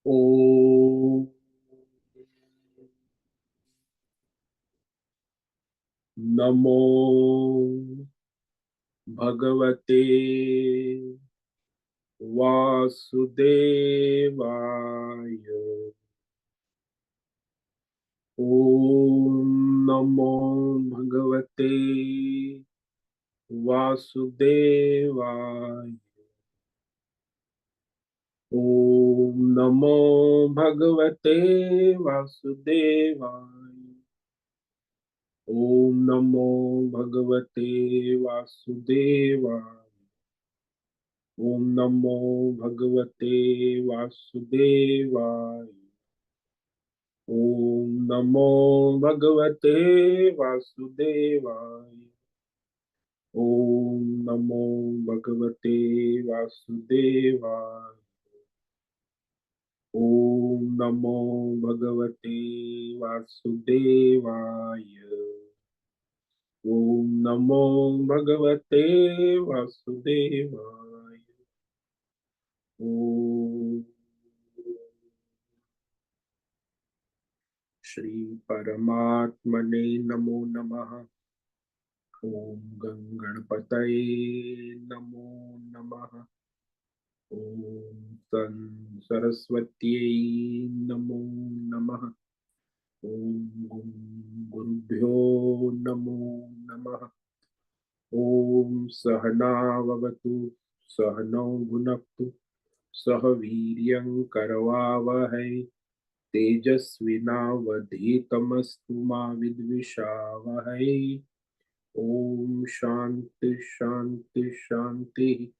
ओम नमो भगवते वासुदेवाय। ओम नमो भगवते वासुदेवाय। ओम नमो भगवते वासुदेवाय। ओम नमो भगवते वासुदेवाय। ओम नमो भगवते वासुदेवाय। ओम नमो भगवते वासुदेवाय। ओम नमो भगवते वासुदेवाय। ओम नमो भगवते वासुदेवाय। ओम नमो भगवते वासुदेवाय। ओम श्री परमात्मने नमो नमः। ओम गणपतये नमो नमः। ओम तं सरस्वत्यै नमो नमः। ओम गुरुभ्यो नमो नमः। ओम सहनाववतु सहनौ भुनक्तु सह वीर्यं करवावहै तेजस्विनावधीतमस्तु मा विद्विषावहै। ओम शांति शांति शांति।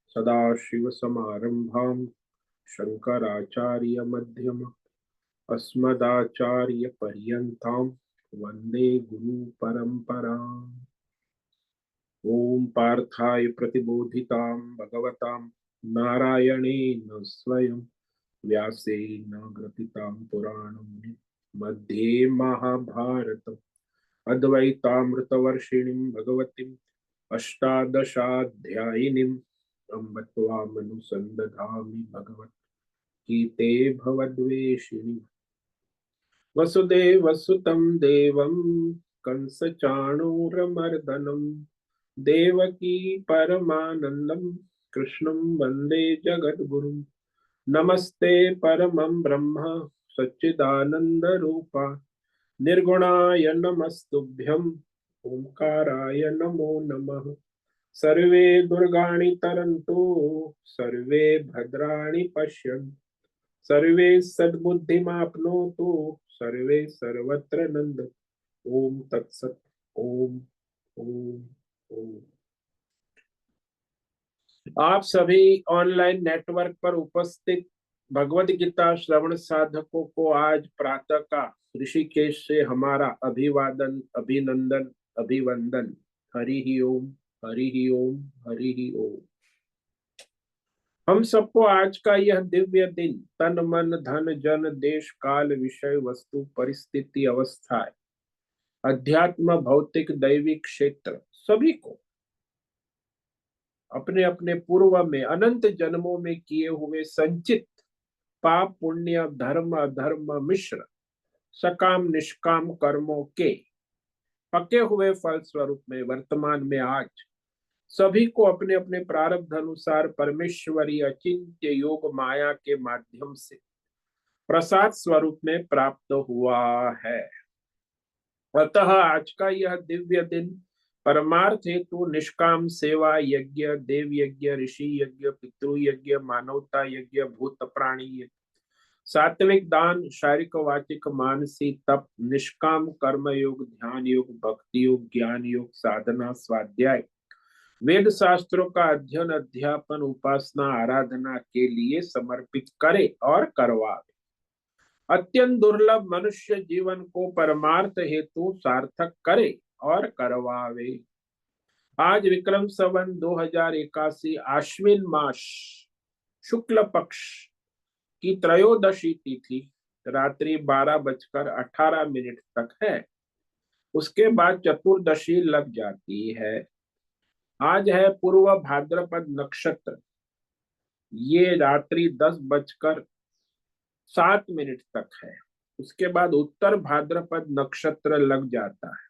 सदाशिव समारंभां शंकराचार्य मध्यम अस्मदाचार्य पर्यन्तां वंदे गुरु परंपराम्। ओम पार्थाय प्रतिबोधितां भगवतां नारायणेन स्वयं व्यासेन ग्रथितां पुराणं मध्ये महाभारतम् अद्वैतामृतवर्षिणीं भगवतीम् अष्टादशाध्यायिनीम् अम्ब त्वामनुसन्दधामि भगवद्गीते भवद्वेषिणीम्। वसुदेवसुतं देवं कंसचाणूरमर्दनं देवकी परमानन्दं कृष्णं वन्दे जगद्गुरुम्। नमस्ते परमं ब्रह्म सच्चिदानन्दरूपा निर्गुणाय नमस्तुभ्यम् ओंकाराय नमो नमः। सर्वे दुर्गाणि तरन्तु सर्वे भद्राणि पश्यन्तु सर्वे सद्बुद्धिमाप्नोतु सर्वे सर्वत्र नन्दतु। ओम तत्सत। ओम ओम ओम। आप सभी ऑनलाइन नेटवर्क पर उपस्थित भगवद गीता श्रवण साधकों को आज प्रातः का ऋषिकेश से हमारा अभिवादन अभिनंदन अभिवंदन। हरि ही ओम हरि ही ओम हरि ही ओम। हम सबको आज का यह दिव्य दिन तन मन धन जन देश काल विषय वस्तु परिस्थिति अवस्थाएं अध्यात्म भौतिक दैविक क्षेत्र सभी को अपने अपने पूर्व में अनंत जन्मों में किए हुए संचित पाप पुण्य धर्म अधर्म मिश्र सकाम निष्काम कर्मों के पके हुए फल स्वरूप में वर्तमान में आज सभी को अपने अपने प्रारब्ध अनुसार परमेश्वरी अचिंत्य योग माया के माध्यम से प्रसाद स्वरूप में प्राप्त हुआ है। अतः आज का यह दिव्य दिन परमार्थ हेतु निष्काम सेवा यज्ञ देव यज्ञ ऋषि यज्ञ पितृ यज्ञ मानवता यज्ञ भूत प्राणी यज्ञ सात्विक दान शारीरिक वाचिक मानसी तप निष्काम कर्म योग ध्यान योग भक्ति योग ज्ञान योग साधना स्वाध्याय वेद शास्त्रों का अध्ययन अध्यापन उपासना आराधना के लिए समर्पित करे और करवावे। अत्यंत दुर्लभ मनुष्य जीवन को परमार्थ हेतु सार्थक करे और करवावे। आज विक्रम संवत 2081 आश्विन मास शुक्ल पक्ष की त्रयोदशी तिथि रात्रि 12:18 तक है। उसके बाद चतुर्दशी लग जाती है। आज है पूर्व भाद्रपद नक्षत्र। ये रात्रि 10:25 7 मिनट तक है। उसके बाद उत्तर भाद्रपद नक्षत्र लग जाता है।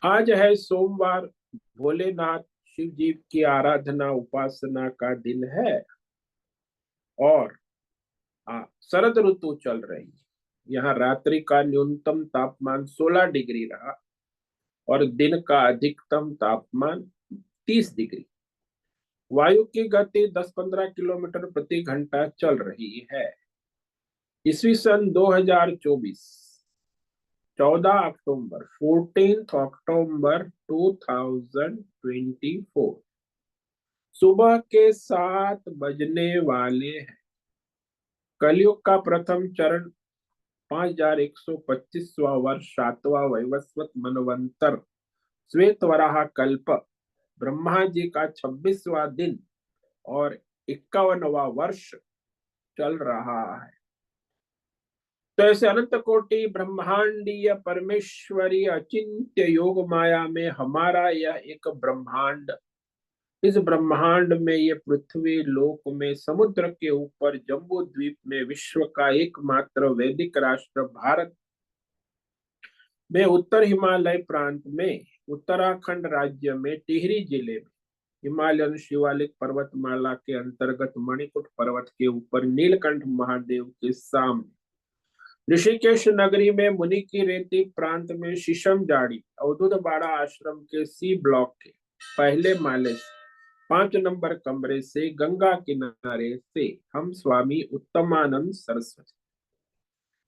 आज है सोमवार, भोलेनाथ शिव जी की आराधना उपासना का दिन है और शरद ऋतु चल रही है। यहाँ रात्रि का न्यूनतम तापमान 16 डिग्री रहा और दिन का अधिकतम तापमान 30 डिग्री। वायु की गति 10-15 किलोमीटर प्रति घंटा चल रही है। ईस्वी सन 2024, 14 अक्टूबर, 14 अक्टूबर 2024, सुबह के 7 बजने वाले हैं। कलयुग का प्रथम चरण 5125वां वर्ष, 7वां वैवस्वत मनवंतर, श्वेत वराह कल्प, ब्रह्मा जी का 26वां दिन और 51वां वर्ष चल रहा है। तो ऐसे अनंत कोटि ब्रह्मांडीय परमेश्वरी अचिंत्य योग माया में हमारा यह एक ब्रह्मांड, इस ब्रह्मांड में ये पृथ्वी लोक में समुद्र के ऊपर जम्बू द्वीप में विश्व का एकमात्र वैदिक राष्ट्र भारत में उत्तर हिमालय प्रांत में उत्तराखंड राज्य में टिहरी जिले में हिमालयन शिवालिक पर्वतमाला के अंतर्गत मणिकूट पर्वत के ऊपर नीलकंठ महादेव के सामने ऋषिकेश नगरी में मुनि की रेती प्रांत में शीशम जाड़ी अवधूत बाड़ा आश्रम के सी ब्लॉक के पहले माले से 5 नंबर कमरे से गंगा किनारे से हम स्वामी उत्तमानंद सरस्वती,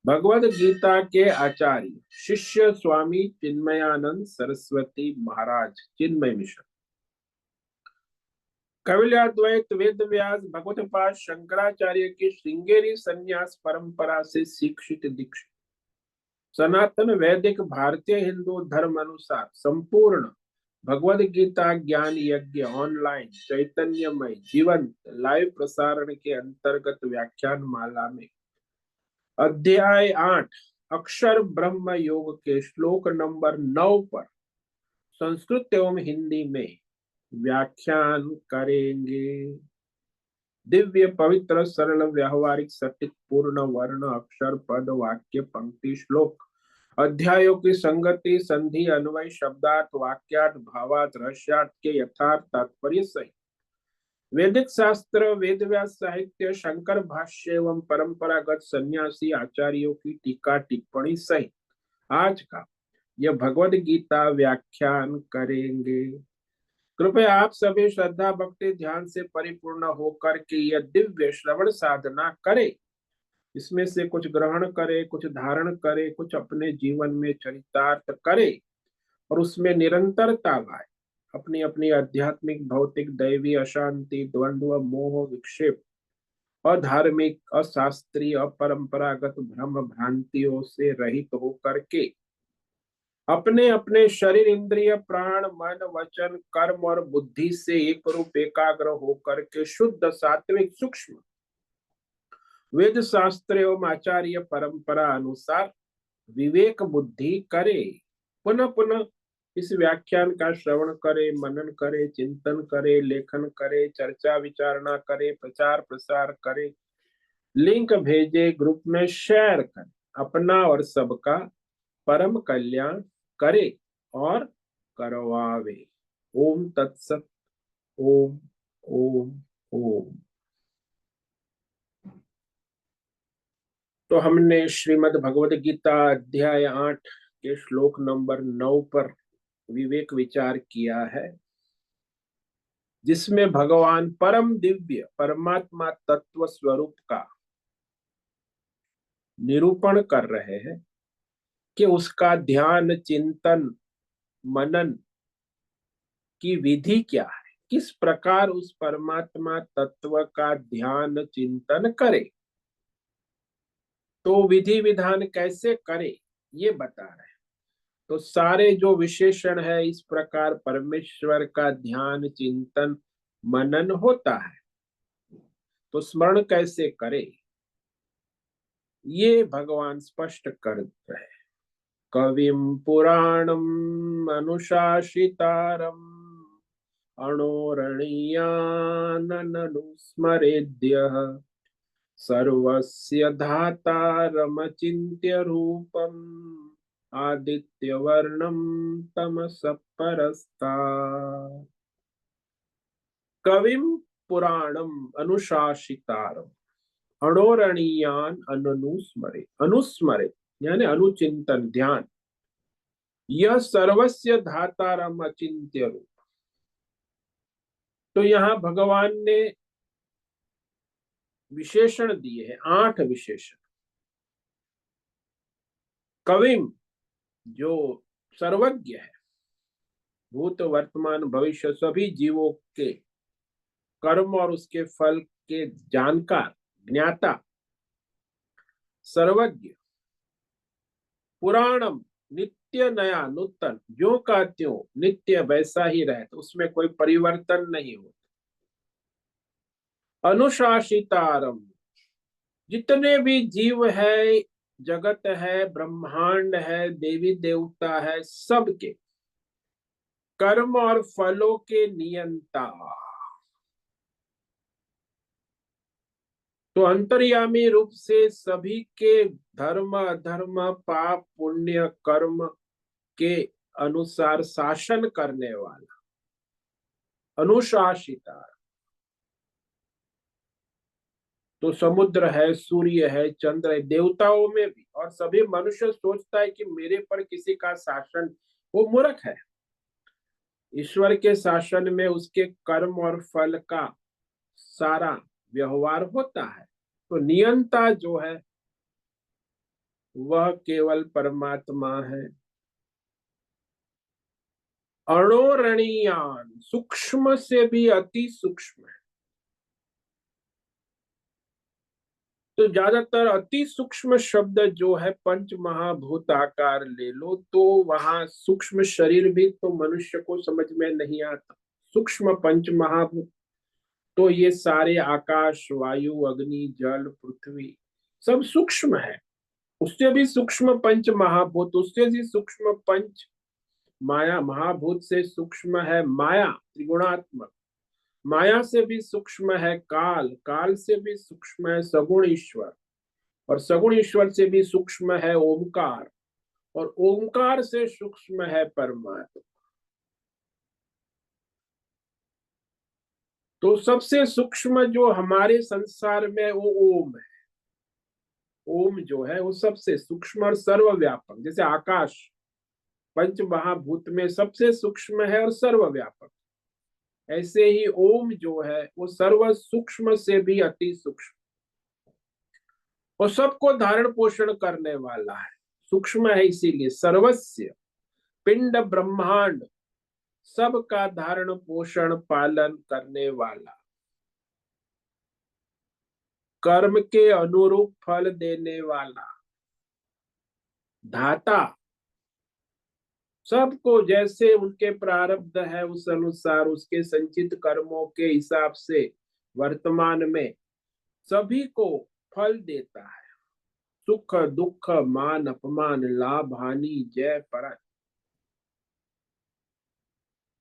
भगवद गीता के आचार्य शिष्य स्वामी चिन्मयानंद सरस्वती महाराज, चिन्मय मिशन, कविलाद्वैत वेद व्यास भगवत पाद शंकराचार्य की श्रृंगेरी संन्यास परंपरा से शिक्षित दीक्षित सनातन वैदिक भारतीय हिंदू धर्म अनुसार संपूर्ण भगवद गीता ज्ञान यज्ञ ऑनलाइन चैतन्यमय जीवंत लाइव प्रसारण के अंतर्गत व्याख्यान माला में अध्याय 8 अक्षर ब्रह्म योग के श्लोक नंबर 9 पर संस्कृत एवं हिंदी में व्याख्यान करेंगे। दिव्य पवित्र सरल व्यावहारिक सटीक पूर्ण वर्ण अक्षर पद वाक्य पंक्ति श्लोक अध्यायों की संगति संधि अन्वय शब्दार्थ वाक्यार्थ भावार्थ रहस्यार्थ के यथार्थ तात्पर्य सहित वैदिक शास्त्र वेद व्यास साहित्य शंकर भाष्य एवं परंपरागत सन्यासी आचार्यों की टीका टिप्पणी सहित आज का यह भगवद गीता व्याख्यान करेंगे। कृपया आप सभी श्रद्धा भक्ति ध्यान से परिपूर्ण होकर के यह दिव्य श्रवण साधना करें। इसमें से कुछ ग्रहण करे, कुछ धारण करे, कुछ अपने जीवन में चरितार्थ करे और उसमें निरंतरता लाए। अपनी अपनी आध्यात्मिक भौतिक दैवी अशांति द्वंद्व मोह विक्षेप अधार्मिक अशास्त्रीय अपरंपरागत भ्रम भ्रांतियों से रहित होकर के अपने अपने शरीर इंद्रिय प्राण मन वचन कर्म और बुद्धि से एक रूप एकाग्र होकर के शुद्ध सात्विक सूक्ष्म वेद शास्त्र एवं आचार्य परंपरा अनुसार विवेक बुद्धि करे। पुनः पुनः इस व्याख्यान का श्रवण करे, मनन करे, चिंतन करे, लेखन करे, चर्चा विचारणा करे, प्रचार प्रसार करे, लिंक भेजे, ग्रुप में शेयर करे, अपना और सबका परम कल्याण करे और करवावे। ओम तत्सत। ओम ओम ओम। तो हमने श्रीमद् भगवद गीता अध्याय 8 के श्लोक नंबर 9 पर विवेक विचार किया है, जिसमें भगवान परम दिव्य परमात्मा तत्व स्वरूप का निरूपण कर रहे हैं कि उसका ध्यान चिंतन मनन की विधि क्या है, किस प्रकार उस परमात्मा तत्व का ध्यान चिंतन करे, तो विधि विधान कैसे करे ये बता रहे हैं। तो सारे जो विशेषण है इस प्रकार परमेश्वर का ध्यान चिंतन मनन होता है, तो स्मरण कैसे करे ये भगवान स्पष्ट कर रहे हैं। कविम पुराणम अनुशासितारम अणोरणीयाननुस्मरेद्य सर्वस्य धातारमचिन्त्य रूपम् आदित्यवर्णं तमसः परस्तात्। कविं पुराणम अनुशासितारम अणोरणीयान अनुस्मरे अनुस्मरे यानी अनुचिंतन ध्यान। यह सर्वस्य धातारम अचिंत्य रूप। तो यहाँ भगवान ने विशेषण दिए हैं, 8 विशेषण। कविम जो सर्वज्ञ है, भूत वर्तमान भविष्य सभी जीवों के कर्म और उसके फल के जानकार ज्ञाता सर्वज्ञ। पुराणम नित्य नया नूतन, जो का त्यों नित्य वैसा ही रहे, तो उसमें कोई परिवर्तन नहीं होता। अनुशासितारम, जितने भी जीव है, जगत है, ब्रह्मांड है, देवी देवता है, सबके कर्म और फलों के नियंता। तो अंतर्यामी रूप से सभी के धर्म अधर्म पाप पुण्य कर्म के अनुसार शासन करने वाला अनुशासिता। तो समुद्र है, सूर्य है, चंद्र है, देवताओं में भी, और सभी मनुष्य सोचता है कि मेरे पर किसी का शासन, वो मूर्ख है। ईश्वर के शासन में उसके कर्म और फल का सारा व्यवहार होता है। तो नियंता जो है वह केवल परमात्मा है। अणोरणीयान, सूक्ष्म से भी अति सूक्ष्म है। तो ज्यादातर अति सूक्ष्म शब्द जो है पंच महाभूत आकार ले लो, तो वहां सूक्ष्म शरीर भी तो मनुष्य को समझ में नहीं आता। सूक्ष्म पंच महाभूत तो ये सारे आकाश वायु अग्नि जल पृथ्वी सब सूक्ष्म है। उससे भी सूक्ष्म पंच महाभूत, उससे भी सूक्ष्म पंच माया, महाभूत से सूक्ष्म है माया त्रिगुणात्मक, माया से भी सूक्ष्म है काल, काल से भी सूक्ष्म है सगुण ईश्वर, और सगुण ईश्वर से भी सूक्ष्म है ओमकार, और ओमकार से सूक्ष्म है परमात्मा। तो सबसे सूक्ष्म जो हमारे संसार में वो ओम है। ओम जो है वो सबसे सूक्ष्म और सर्वव्यापक। जैसे आकाश पंच महाभूत में सबसे सूक्ष्म है और सर्वव्यापक, ऐसे ही ओम जो है वो सर्व सूक्ष्म से भी अति सूक्ष्म और सबको धारण पोषण करने वाला है। सूक्ष्म है इसीलिए सर्वस्य, पिंड ब्रह्मांड सबका धारण पोषण पालन करने वाला, कर्म के अनुरूप फल देने वाला, धाता, सबको जैसे उनके प्रारब्ध है उस अनुसार उसके संचित कर्मों के हिसाब से वर्तमान में सभी को फल देता है। सुख दुख मान अपमान लाभ हानि जय पराजय।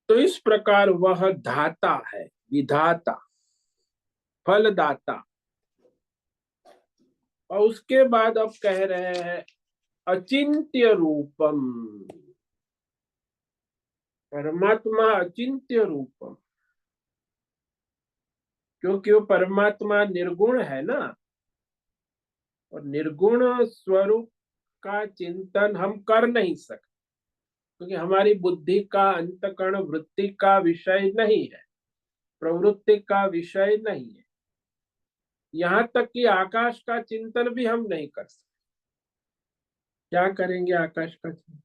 तो इस प्रकार वह धाता है, विधाता, फलदाता। और उसके बाद अब कह रहे हैं अचिंत्य रूपम, परमात्मा अचिंत्य रूपम, क्योंकि वो परमात्मा निर्गुण है ना, और निर्गुण स्वरूप का चिंतन हम कर नहीं सकते, क्योंकि हमारी बुद्धि का अंतकरण वृत्ति का विषय नहीं है, प्रवृत्ति का विषय नहीं है। यहाँ तक कि आकाश का चिंतन भी हम नहीं कर सकते। क्या करेंगे आकाश का चिंतन,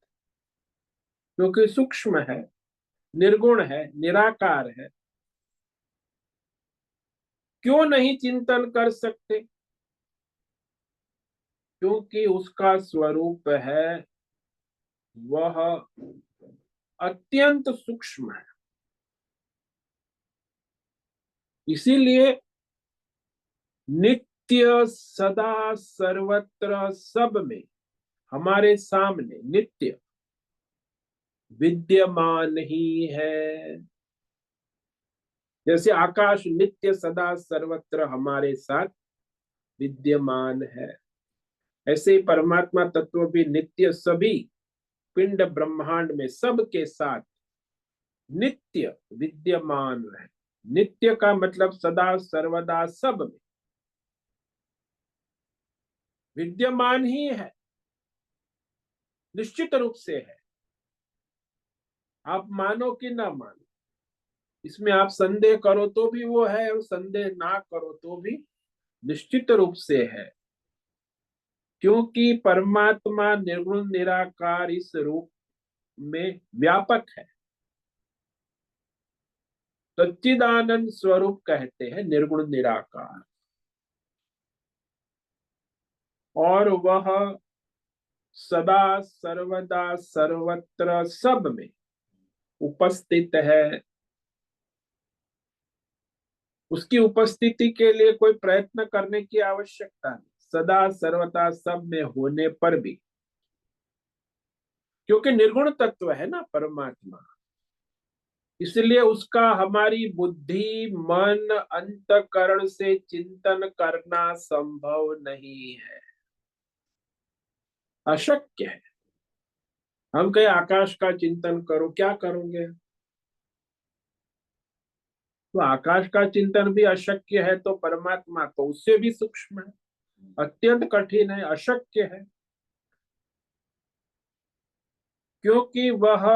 क्योंकि सूक्ष्म है, निर्गुण है, निराकार है। क्यों नहीं चिंतन कर सकते? क्योंकि उसका स्वरूप है वह अत्यंत सूक्ष्म है। इसीलिए नित्य सदा सर्वत्र सब में हमारे सामने नित्य विद्यमान ही है। जैसे आकाश नित्य सदा सर्वत्र हमारे साथ विद्यमान है। ऐसे ही परमात्मा तत्व भी नित्य सभी पिंड ब्रह्मांड में सबके साथ नित्य विद्यमान है। नित्य का मतलब सदा सर्वदा सब में विद्यमान ही है, निश्चित रूप से है। आप मानो कि ना मानो, इसमें आप संदेह करो तो भी वो है और संदेह ना करो तो भी निश्चित रूप से है, क्योंकि परमात्मा निर्गुण निराकार इस रूप में व्यापक है। सच्चिदानंद स्वरूप कहते हैं निर्गुण निराकार, और वह सदा सर्वदा सर्वत्र सब में उपस्थित है। उसकी उपस्थिति के लिए कोई प्रयत्न करने की आवश्यकता नहीं, सदा सर्वदा सब में होने पर भी, क्योंकि निर्गुण तत्व है ना परमात्मा, इसलिए उसका हमारी बुद्धि मन अंतकरण से चिंतन करना संभव नहीं है, अशक्य है। हम कहे आकाश का चिंतन करो, क्या करोगे? तो आकाश का चिंतन भी अशक्य है, तो परमात्मा तो उससे भी सूक्ष्म है, अत्यंत कठिन है, अशक्य है, क्योंकि वह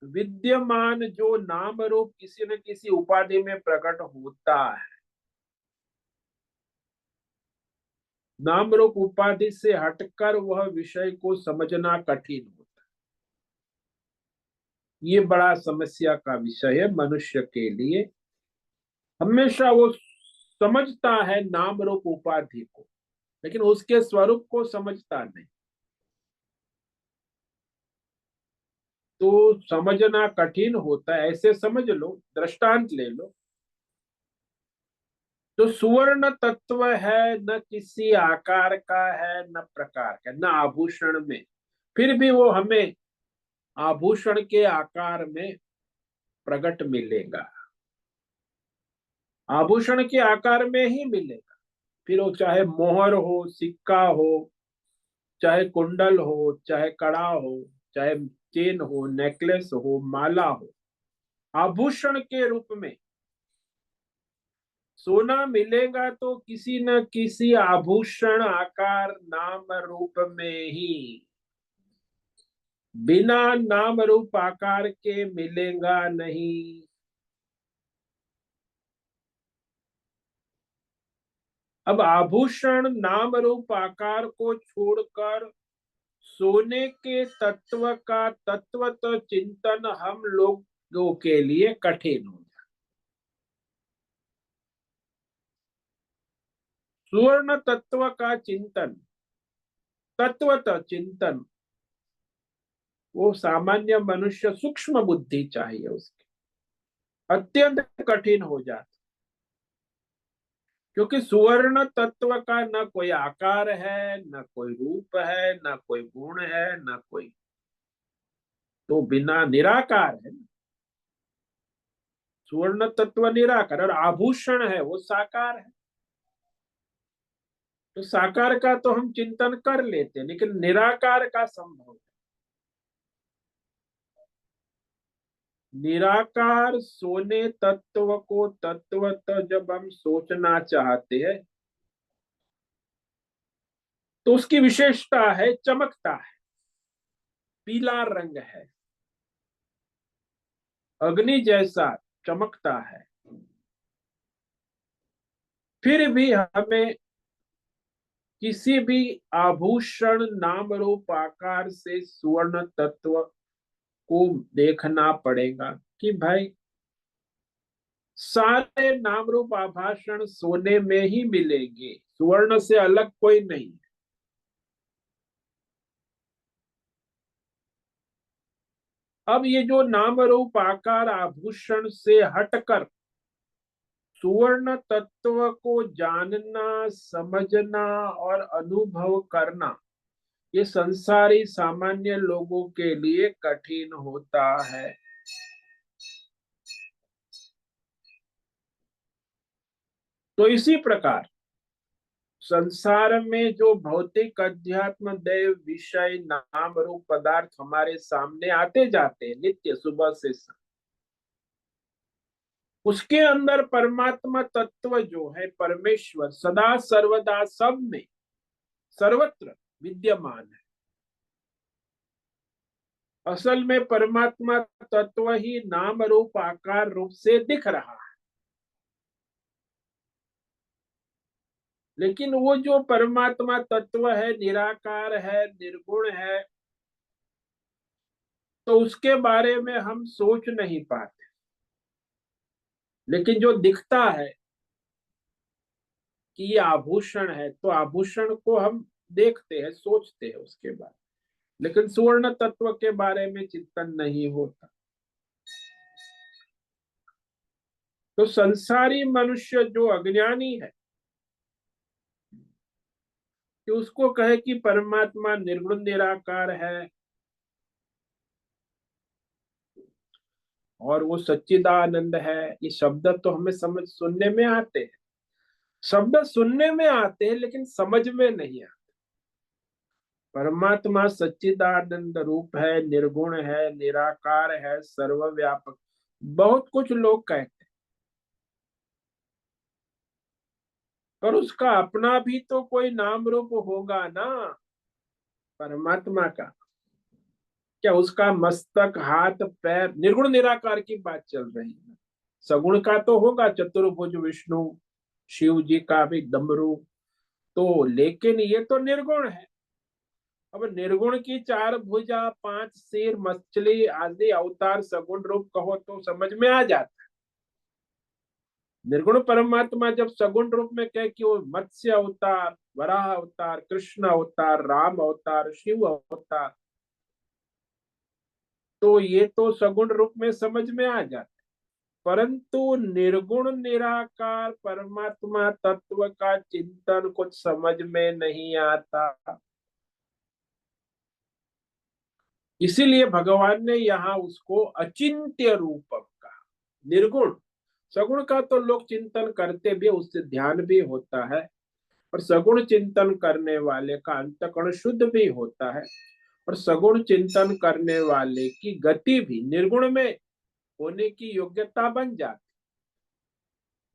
विद्यमान जो नाम रूप किसी न किसी उपाधि में प्रकट होता है, नाम रूप उपाधि से हटकर वह विषय को समझना कठिन होता है। ये बड़ा समस्या का विषय है मनुष्य के लिए। हमेशा वो समझता है नाम रूप उपाधि को, लेकिन उसके स्वरूप को समझता नहीं, तो समझना कठिन होता है। ऐसे समझ लो, दृष्टांत ले लो, तो सुवर्ण तत्व है, न किसी आकार का है न प्रकार का, न आभूषण में, फिर भी वो हमें आभूषण के आकार में प्रकट मिलेगा, आभूषण के आकार में ही मिलेगा। फिर वो चाहे मोहर हो, सिक्का हो, चाहे कुंडल हो, चाहे कड़ा हो, चाहे चेन हो, नेकलेस हो, माला हो, आभूषण के रूप में सोना मिलेगा तो किसी न किसी आभूषण आकार नाम रूप में ही, बिना नाम रूप आकार के मिलेगा नहीं। अब आभूषण नाम रूप आकार को छोड़कर सोने के तत्व का तत्वतः चिंतन हम लोगों के लिए कठिन हो जाए। सुवर्ण तत्व का चिंतन, तत्वतः चिंतन, वो सामान्य मनुष्य सूक्ष्म बुद्धि चाहिए उसकी, अत्यंत कठिन हो जाता, क्योंकि सुवर्ण तत्व का न कोई आकार है, न कोई रूप है, न कोई गुण है, न कोई, तो बिना निराकार है। सुवर्ण तत्व निराकार, और आभूषण है वो साकार है, तो साकार का तो हम चिंतन कर लेते हैं, लेकिन निराकार का संभव, निराकार सोने तत्व को तत्वतः जब हम सोचना चाहते हैं, तो उसकी विशेषता है चमकता है, पीला रंग है, अग्नि जैसा चमकता है। फिर भी हमें किसी भी आभूषण नाम रूप आकार से सुवर्ण तत्व को देखना पड़ेगा कि भाई सारे नाम रूप आभाषण सोने में ही मिलेंगे, सुवर्ण से अलग कोई नहीं। अब ये जो नाम रूप आकार आभूषण से हटकर सुवर्ण तत्व को जानना, समझना और अनुभव करना, ये संसारी सामान्य लोगों के लिए कठिन होता है। तो इसी प्रकार संसार में जो भौतिक अध्यात्म देव विषय नाम रूप पदार्थ हमारे सामने आते जाते हैं नित्य सुबह से शाम, उसके अंदर परमात्मा तत्व जो है परमेश्वर सदा सर्वदा सब में सर्वत्र विद्यमान है। असल में परमात्मा तत्व ही नाम रूप आकार रूप से दिख रहा है, लेकिन वो जो परमात्मा तत्व है निराकार है निर्गुण है, तो उसके बारे में हम सोच नहीं पाते। लेकिन जो दिखता है कि ये आभूषण है, तो आभूषण को हम देखते हैं सोचते हैं उसके बारे, लेकिन सुवर्ण तत्व के बारे में चिंतन नहीं होता। तो संसारी मनुष्य जो अज्ञानी है कि उसको कहे कि परमात्मा निर्गुण निराकार है और वो सच्चिदानंद है, ये शब्द तो हमें समझ सुनने में आते हैं, शब्द सुनने में आते हैं लेकिन समझ में नहीं आते। परमात्मा सच्चिदानंद रूप है, निर्गुण है, निराकार है, सर्वव्यापक, बहुत कुछ लोग कहते हैं, पर उसका अपना भी तो कोई नाम रूप होगा ना परमात्मा का। क्या उसका मस्तक हाथ पैर, निर्गुण निराकार की बात चल रही है, सगुण का तो होगा, चतुर्भुज विष्णु शिव जी का भी डमरू, तो लेकिन ये तो निर्गुण है। अब निर्गुण की चार भुजा पांच सिर मछली आदि अवतार सगुण रूप कहो तो समझ में आ जाता। निर्गुण परमात्मा जब सगुण रूप में कहे कि वो मत्स्य अवतार, वराह अवतार, कृष्ण अवतार, राम अवतार, शिव अवतार, तो ये तो सगुण रूप में समझ में आ जाता। परंतु निर्गुण निराकार परमात्मा तत्व का चिंतन कुछ समझ में नहीं आता। इसीलिए भगवान ने यहाँ उसको अचिंत्य रूपम कहा। निर्गुण, सगुण का तो लोग चिंतन करते भी, उससे ध्यान भी होता है, और सगुण चिंतन करने वाले का अंतःकरण शुद्ध भी होता है, और सगुण चिंतन करने वाले की गति भी निर्गुण में होने की योग्यता बन जाती।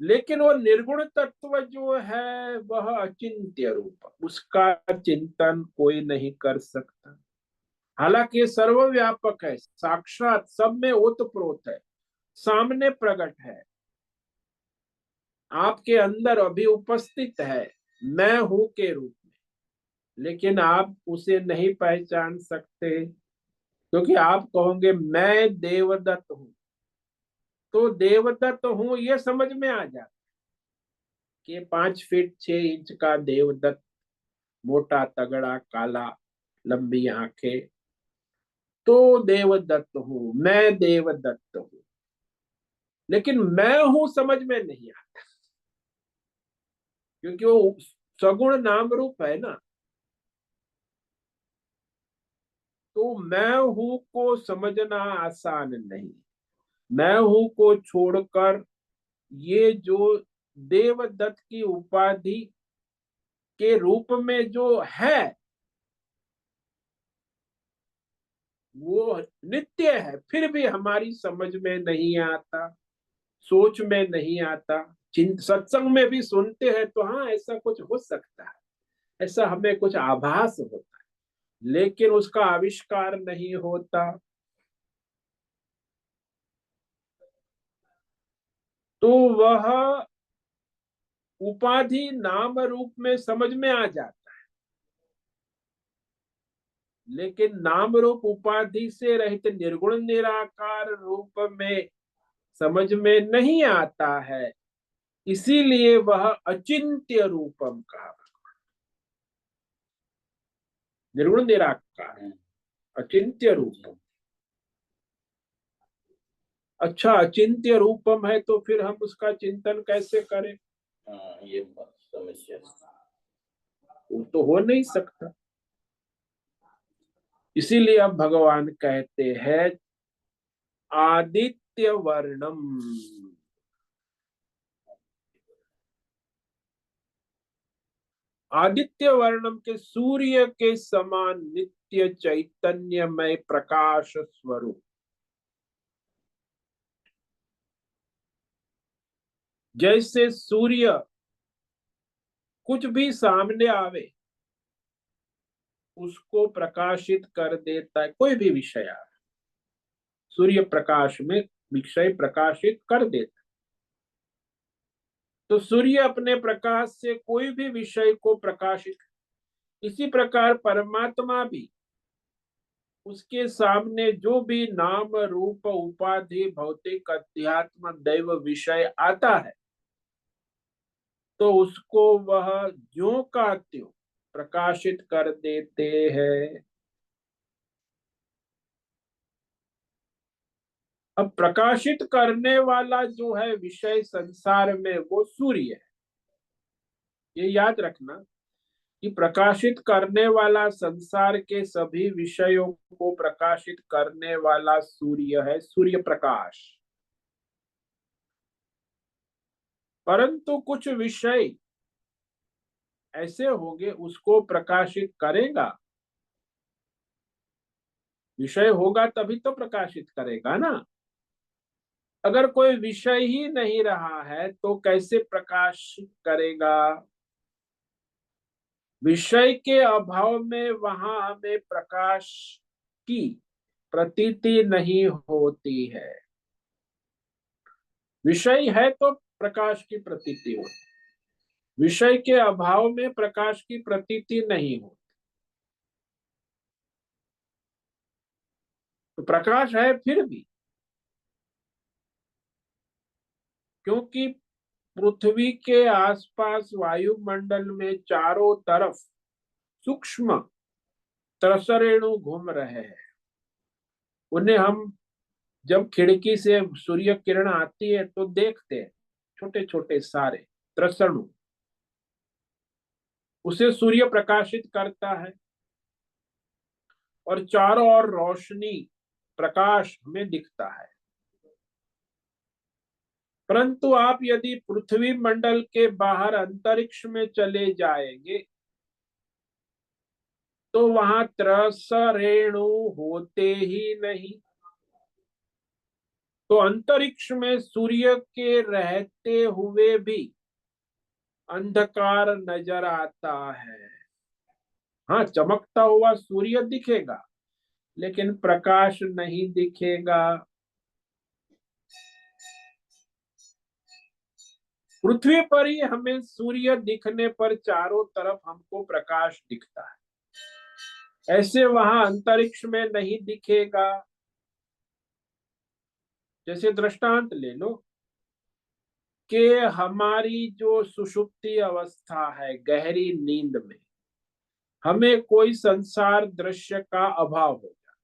लेकिन वो निर्गुण तत्व जो है वह अचिंत्य रूप, उसका चिंतन कोई नहीं कर सकता। हालांकि ये सर्वव्यापक है, साक्षात सब में ओतप्रोत है, सामने प्रकट है, आपके अंदर अभी उपस्थित है मैं हूं के रूप में, लेकिन आप उसे नहीं पहचान सकते, क्योंकि आप कहोगे मैं देवदत्त हूं, तो देवदत्त हूं ये समझ में आ जाता कि 5 फीट 6 इंच का देवदत्त, मोटा तगड़ा काला, लंबी आंखें, तो देवदत्त हूं, मैं देवदत्त हूं, लेकिन मैं हूं समझ में नहीं आता, क्योंकि वो सगुण नाम रूप है ना। तो मैं हूं को समझना आसान नहीं। मैं हूं को छोड़कर ये जो देवदत्त की उपाधि के रूप में जो है वो नित्य है, फिर भी हमारी समझ में नहीं आता, सोच में नहीं आता। चिंत सत्संग में भी सुनते हैं तो हाँ ऐसा कुछ हो सकता है, ऐसा हमें कुछ आभास होता है, लेकिन उसका आविष्कार नहीं होता। तो वह उपाधि नाम रूप में समझ में आ जाता, लेकिन नाम रूप उपाधि से रहित निर्गुण निराकार रूप में समझ में नहीं आता है, इसीलिए वह अचिंत्य रूपम कहा। निर्गुण निराकार अचिंत्य रूपम। अच्छा, अचिंत्य रूपम है तो फिर हम उसका चिंतन कैसे करें? ये समस्या, वो तो हो नहीं सकता। इसीलिए अब भगवान कहते हैं आदित्य वर्णम। आदित्य वर्णम के सूर्य के समान नित्य चैतन्यमय प्रकाश स्वरूप। जैसे सूर्य कुछ भी सामने आवे उसको प्रकाशित कर देता है, कोई भी विषय आवे सूर्य प्रकाश में विषय प्रकाशित कर देता है। तो सूर्य अपने प्रकाश से कोई भी विषय को प्रकाशित, इसी प्रकार परमात्मा भी उसके सामने जो भी नाम रूप उपाधि भौतिक अध्यात्म दैव विषय आता है तो उसको वह ज्यों का त्यों प्रकाशित कर देते हैं। अब प्रकाशित करने वाला जो है विषय संसार में वो सूर्य है। ये याद रखना कि प्रकाशित करने वाला संसार के सभी विषयों को प्रकाशित करने वाला सूर्य है, सूर्य प्रकाश। परंतु कुछ विषय ऐसे होंगे उसको प्रकाशित करेगा, विषय होगा तभी तो प्रकाशित करेगा ना। अगर कोई विषय ही नहीं रहा है तो कैसे प्रकाशित करेगा। विषय के अभाव में वहां हमें प्रकाश की प्रतीति नहीं होती है। विषय है तो प्रकाश की प्रतीति होती, विषय के अभाव में प्रकाश की प्रतीति नहीं होती। तो प्रकाश है फिर भी, क्योंकि पृथ्वी के आसपास वायुमंडल में चारों तरफ सूक्ष्म तरसरेणु घूम रहे हैं। उन्हें हम जब खिड़की से सूर्य किरण आती है तो देखते हैं, छोटे छोटे सारे त्रसणु, उसे सूर्य प्रकाशित करता है और चारों ओर रोशनी प्रकाश हमें दिखता है। परंतु आप यदि पृथ्वी मंडल के बाहर अंतरिक्ष में चले जाएंगे तो वहां त्रसरेणु होते ही नहीं। तो अंतरिक्ष में सूर्य के रहते हुए भी अंधकार नजर आता है। हाँ, चमकता हुआ सूर्य दिखेगा लेकिन प्रकाश नहीं दिखेगा। पृथ्वी पर ही हमें सूर्य दिखने पर चारों तरफ हमको प्रकाश दिखता है, ऐसे वहां अंतरिक्ष में नहीं दिखेगा। जैसे दृष्टांत ले लो कि हमारी जो सुषुप्ति अवस्था है, गहरी नींद में हमें कोई संसार दृश्य का अभाव हो जाए,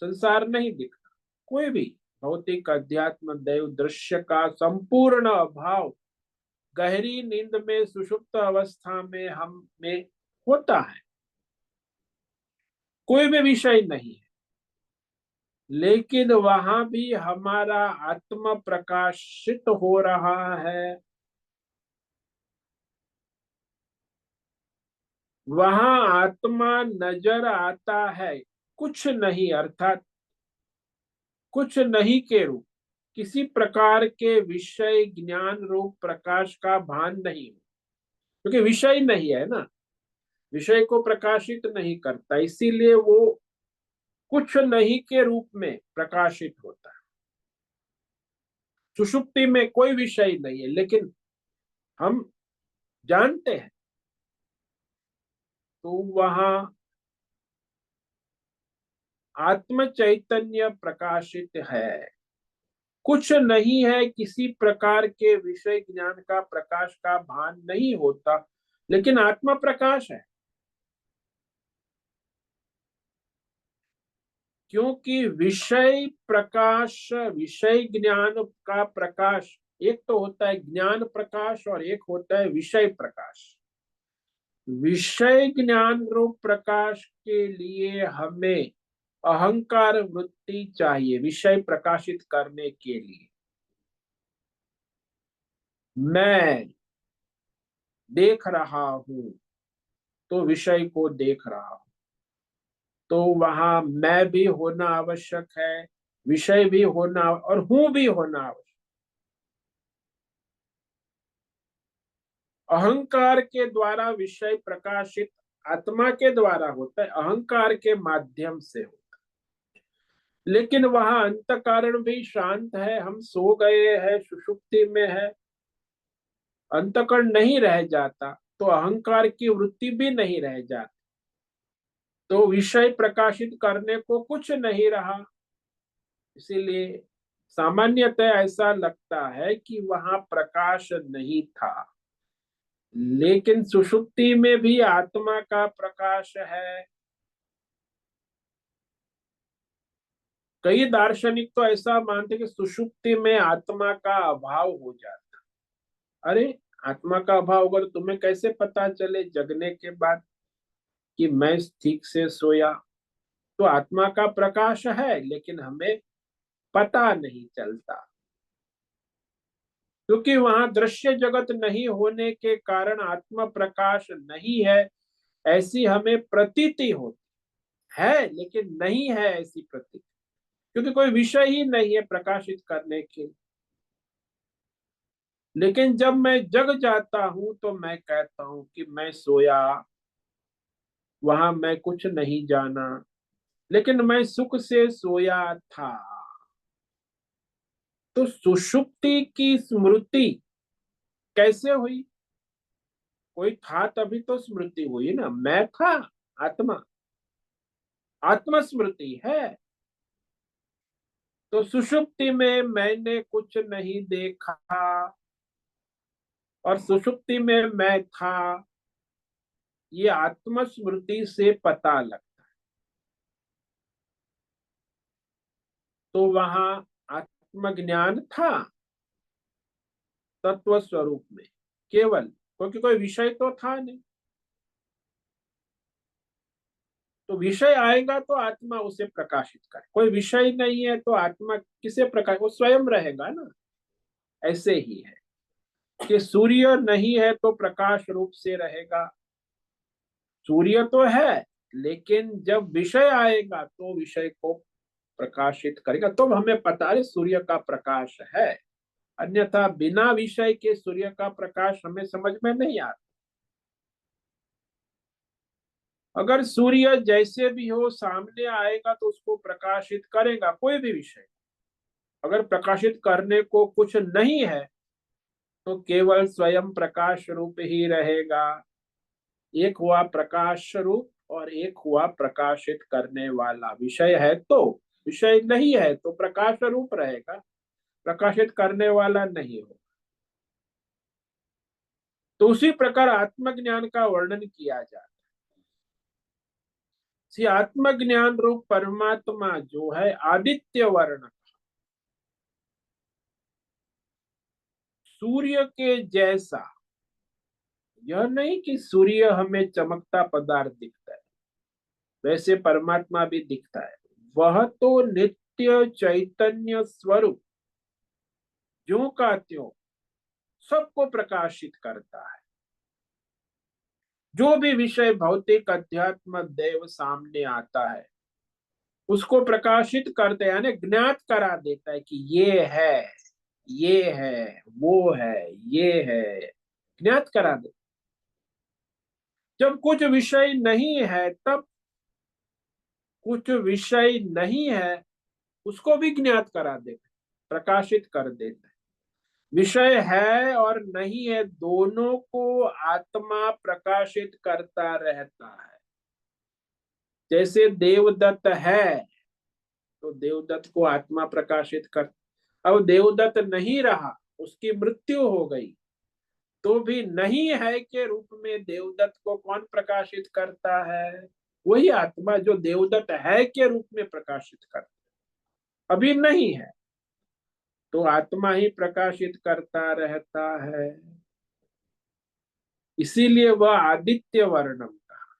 संसार नहीं दिखता, कोई भी भौतिक अध्यात्म दैव दृश्य का संपूर्ण अभाव गहरी नींद में सुषुप्त अवस्था में हम में होता है, कोई भी विषय नहीं है। लेकिन वहां भी हमारा आत्म प्रकाशित हो रहा है, वहां आत्मा नजर आता है, कुछ नहीं अर्थात कुछ नहीं के रूप, किसी प्रकार के विषय ज्ञान रूप प्रकाश का भान नहीं हो, क्योंकि विषय नहीं है ना, विषय को प्रकाशित नहीं करता, इसीलिए वो कुछ नहीं के रूप में प्रकाशित होता है। सुषुप्ति में कोई विषय नहीं है लेकिन हम जानते हैं, तो वहां आत्म चैतन्य प्रकाशित है, कुछ नहीं है, किसी प्रकार के विषय ज्ञान का प्रकाश का भान नहीं होता, लेकिन आत्मा प्रकाश है। क्योंकि विषय प्रकाश, विषय ज्ञान का प्रकाश एक तो होता है ज्ञान प्रकाश और एक होता है विषय प्रकाश। विषय ज्ञान रूप प्रकाश के लिए हमें अहंकार वृत्ति चाहिए, विषय प्रकाशित करने के लिए। मैं देख रहा हूं, तो विषय को देख रहा हूं, तो वहां मैं भी होना आवश्यक है, विषय भी होना और हूं भी होना आवश्यक। अहंकार के द्वारा विषय प्रकाशित आत्मा के द्वारा होता है, अहंकार के माध्यम से होता है। लेकिन वहां अंतःकरण भी शांत है, हम सो गए हैं, सुषुप्ति में है, अंतःकरण नहीं रह जाता, तो अहंकार की वृत्ति भी नहीं रह जाती, तो विषय प्रकाशित करने को कुछ नहीं रहा। इसीलिए सामान्यतः ऐसा लगता है कि वहां प्रकाश नहीं था, लेकिन सुषुप्ति में भी आत्मा का प्रकाश है। कई दार्शनिक तो ऐसा मानते कि सुषुप्ति में आत्मा का अभाव हो जाता। अरे, आत्मा का अभाव होगा तो तुम्हें कैसे पता चले जगने के बाद कि मैं ठीक से सोया? तो आत्मा का प्रकाश है, लेकिन हमें पता नहीं चलता, क्योंकि वहां दृश्य जगत नहीं होने के कारण आत्मा प्रकाश नहीं है ऐसी हमें प्रतीति होती है, लेकिन नहीं है ऐसी प्रतीति, क्योंकि कोई विषय ही नहीं है प्रकाशित करने के। लेकिन जब मैं जग जाता हूं तो मैं कहता हूं कि मैं सोया, वहां मैं कुछ नहीं जाना, लेकिन मैं सुख से सोया था। तो सुषुप्ति की स्मृति कैसे हुई? कोई था तभी तो स्मृति हुई ना, मैं था, आत्मा, आत्मस्मृति है। तो सुषुप्ति में मैंने कुछ नहीं देखा और सुषुप्ति में मैं था, ये आत्मस्मृति से पता लगता। तो वहां आत्मज्ञान था तत्व स्वरूप में केवल, क्योंकि कोई विषय तो था नहीं। तो विषय आएगा तो आत्मा उसे प्रकाशित करे, कोई विषय नहीं है तो आत्मा किसे प्रकाश, वो स्वयं रहेगा ना। ऐसे ही है कि सूर्य नहीं है तो प्रकाश रूप से रहेगा, सूर्य तो है, लेकिन जब विषय आएगा तो विषय को प्रकाशित करेगा, तो हमें पता है सूर्य का प्रकाश है। अन्यथा बिना विषय के सूर्य का प्रकाश हमें समझ में नहीं आता। अगर सूर्य जैसे भी हो सामने आएगा तो उसको प्रकाशित करेगा कोई भी विषय। अगर प्रकाशित करने को कुछ नहीं है तो केवल स्वयं प्रकाश रूप ही रहेगा। एक हुआ प्रकाश रूप और एक हुआ प्रकाशित करने वाला। विषय है तो, विषय नहीं है तो प्रकाश रूप रहेगा, प्रकाशित करने वाला नहीं हो। तो उसी प्रकार आत्मज्ञान का वर्णन किया जाता है। आत्मज्ञान रूप परमात्मा जो है आदित्य वर्ण, सूर्य के जैसा। यह नहीं कि सूर्य हमें चमकता पदार्थ दिखता है, वैसे परमात्मा भी दिखता है। वह तो नित्य चैतन्य स्वरूप ज्यों का त्यों सबको प्रकाशित करता है। जो भी विषय भौतिक अध्यात्म देव सामने आता है उसको प्रकाशित करते यानी ज्ञात करा देता है कि ये है, वो है, ये है, ज्ञात करा दे। जब कुछ विषय नहीं है तब कुछ विषय नहीं है उसको भी ज्ञात करा देते, प्रकाशित कर देते। विषय है और नहीं है दोनों को आत्मा प्रकाशित करता रहता है। जैसे देवदत्त है तो देवदत्त को आत्मा प्रकाशित कर, अब देवदत्त नहीं रहा, उसकी मृत्यु हो गई, तो भी नहीं है के रूप में देवदत्त को कौन प्रकाशित करता है? वही आत्मा जो देवदत्त है के रूप में प्रकाशित करता। अभी नहीं है तो आत्मा ही प्रकाशित करता रहता है। इसीलिए वह आदित्य वर्णम कहा।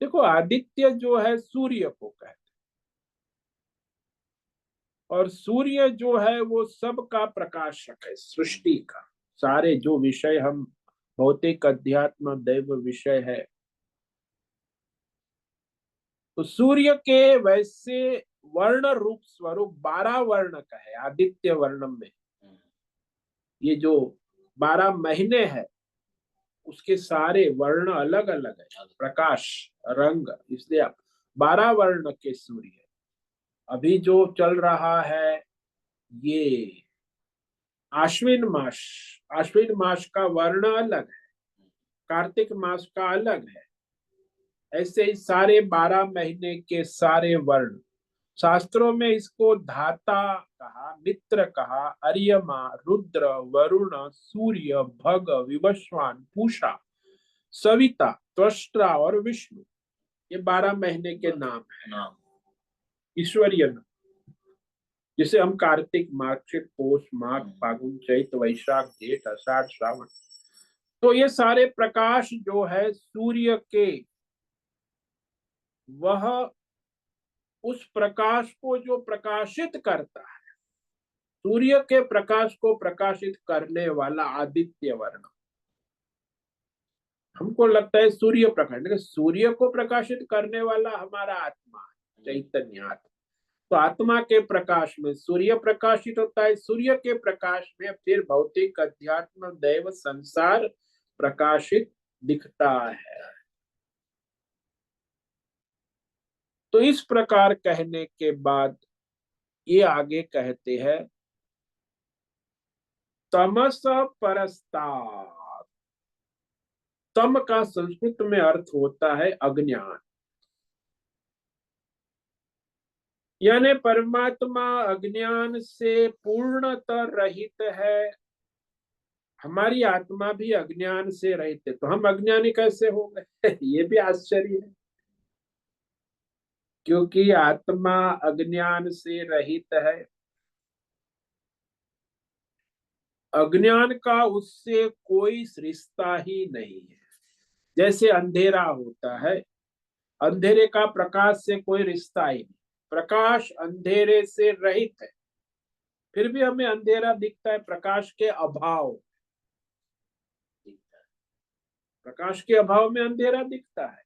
देखो, आदित्य जो है सूर्य को कहते, और सूर्य जो है वो सबका प्रकाशक है, सृष्टि का। सारे जो विषय हम भौतिक अध्यात्म दैव विषय है तो सूर्य के वैसे वर्ण रूप स्वरूप 12 वर्ण का है आदित्य वर्णम में। ये जो 12 महीने है उसके सारे वर्ण अलग अलग है, प्रकाश रंग, इसलिए 12 वर्ण के सूर्य है। अभी जो चल रहा है ये आश्विन मास, आश्विन मास का वर्ण अलग है, कार्तिक मास का अलग है। ऐसे ही सारे 12 महीने के सारे वर्ण, शास्त्रों में इसको धाता कहा, मित्र कहा, अर्यमा, रुद्र, वरुण, सूर्य, भग, विवस्वान, पूषा, सविता, त्वष्टा और विष्णु, ये 12 महीने के नाम है, ईश्वरीय नाम। जिसे हम कार्तिक, मार्गशीर, पौष, माघ, फागुन, चैत, वैशाख, जेठ, आषाढ़, श्रावण, तो ये सारे प्रकाश जो है सूर्य के, वह उस प्रकाश को जो प्रकाशित करता है, सूर्य के प्रकाश को प्रकाशित करने वाला आदित्य वर्ण। हमको लगता है सूर्य प्रकाश, लेकिन सूर्य को प्रकाशित करने वाला हमारा आत्मा है, चैतन्य आत्मा। तो आत्मा के प्रकाश में सूर्य प्रकाशित होता है, सूर्य के प्रकाश में फिर भौतिक, अध्यात्म, दैव, संसार प्रकाशित दिखता है। तो इस प्रकार कहने के बाद ये आगे कहते हैं तमस परस्तात्। तम का संस्कृत में अर्थ होता है अज्ञान, यानी परमात्मा अज्ञान से पूर्णतः रहित है, हमारी आत्मा भी अज्ञान से रहित है। तो हम अज्ञानी कैसे हो गए ये भी आश्चर्य है, क्योंकि आत्मा अज्ञान से रहित है। अज्ञान का उससे कोई रिश्ता ही नहीं है। जैसे अंधेरा होता है, अंधेरे का प्रकाश से कोई रिश्ता ही नहीं, प्रकाश अंधेरे से रहित है, फिर भी हमें अंधेरा दिखता है, प्रकाश के अभाव, प्रकाश के अभाव में अंधेरा दिखता है।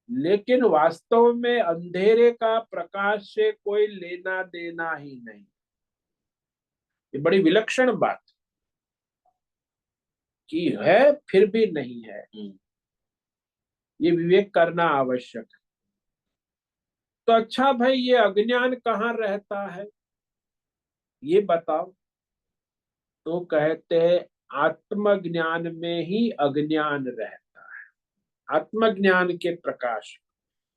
लेकिन वास्तव में अंधेरे का प्रकाश से कोई लेना देना ही नहीं। ये बड़ी विलक्षण बात की है, फिर भी नहीं है, ये विवेक करना आवश्यक है। तो अच्छा भाई, ये अज्ञान कहाँ रहता है ये बताओ। तो कहते हैं आत्मज्ञान में ही अज्ञान रहता है, आत्मज्ञान के प्रकाश,